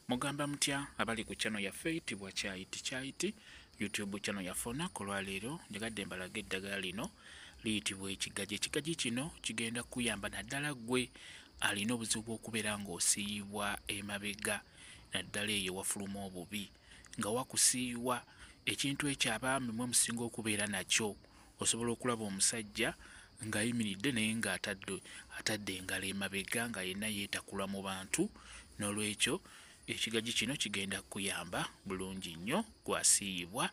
Mugamba mutya abali ku channel ya Faith bwa Chaiti YouTube channel ya Fona kolwalero njagadde mbalaga eddagala lino liyitibwa ekigaji. Ekigaji kino kigenda kuyamba naddala gwe alina obuzibu okubeera ng'osiibwa emabega naddala eyo wafuluma obubi nga wakusiiwa ekintu ekyo abaami mwe musinga okubeera nakyo. Osobola okulaba omusajja ng'ayimiridde naye ng'atadde engalo emabega nga yenna yeetakula mu bantu. N'olwekyo ekigaji kino kigenda kuyamba bulungi nnyo gwasiibwa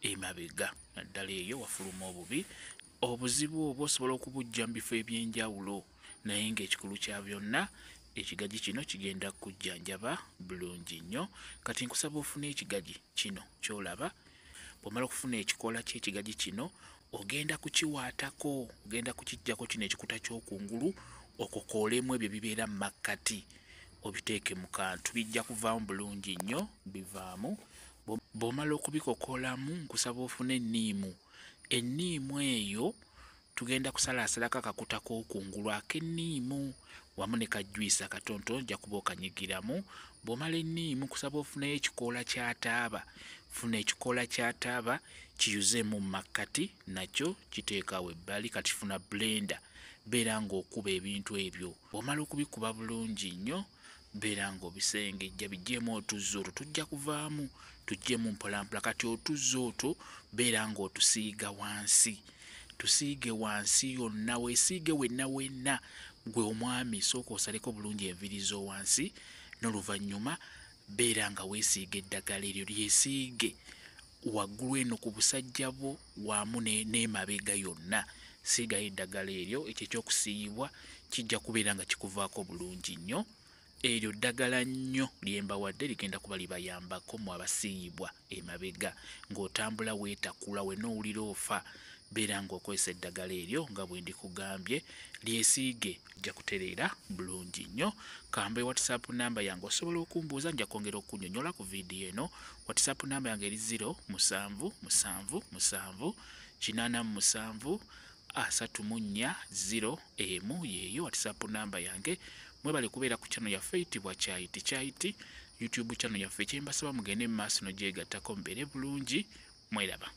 emabega naddala eyo wafuluma obubi. Obuzibu obwo osobola okubujja mu bifo eby'enjawulo naye ng'ekikulu kya byonna ekigaji kino kigenda kujjanjaba bulungi nnyo. Kati nkusaba ofune ekigaji kino ky'olaba. Bw'omala okufuna ekikoola ky'ekigaji kino ogenda kukiwaatako, ogenda kukiggyako kino ekikuta ky'okungulu okukoolemu ebyo bibeera mu makkati obiteeke mu kantu, bijja kuvaamu bulungi nnyo bivaamu. Bw'omala okubikokoolamu nkusaba ofune enniimu. Enniimu eyo tugenda kusalaasalako akakuta k'okungulu ak'enniimu wamu ne kajwisa akatontono ojja kuba okanyigiramu. Bw'omala enniimu kusaba ofunayo ekikoola kya taaba. Funa ekikoola kya taaba kiyuzeemu mu makkati nakyo kiteekaawo ebbali. Kati funa blender beera ng'okuba ebintu ebyo. Bw'omala okubikuba bulungi nnyo beera ng'obisengejja bijjeemu otuzzi otwo tujja kuvaamu tuggyemu mpolampola. Kati otuzzi otwo beera ng'otusiiga wansi, tusiige wansi yonna, weesiige wenna wenna. Gwe omwami sooka osaleko bulungi enviiri zo wansi, n'oluvannyuma beera nga weesiiga eddagala eryo lyesiige waggulu eno ku busajja bwo wamu n'emabega yonna. Siigayo eddagala eryo, ekyo ekyokusiiyibwa kijja kubeera nga kikuvaako bulungi nnyo. Eryo ddagala nnyo lyembawadde ligenda kuba libayambako mu abasiiyibwa emabega ng'otambula weetakula wenna owulira ofa. Beera ng'okozesa eddagala eryo nga bwe ndikugambye, lyesiige ojja kutereera bulungi nnyo. Kambe WhatsApp namba yange osobola okumbuuza, nja kwongera okunnyonnyola ku vidiyo eno. WhatsApp namba yange eri 0777873401 yeeyo WhatsApp namba yange. Mwebale kubeera ku channel ya Faith bwa Chaiti YouTube channel yaffe. Kyembasaba mugende mu maaso n'ogyegattako mubeere bulungi. Mweraba.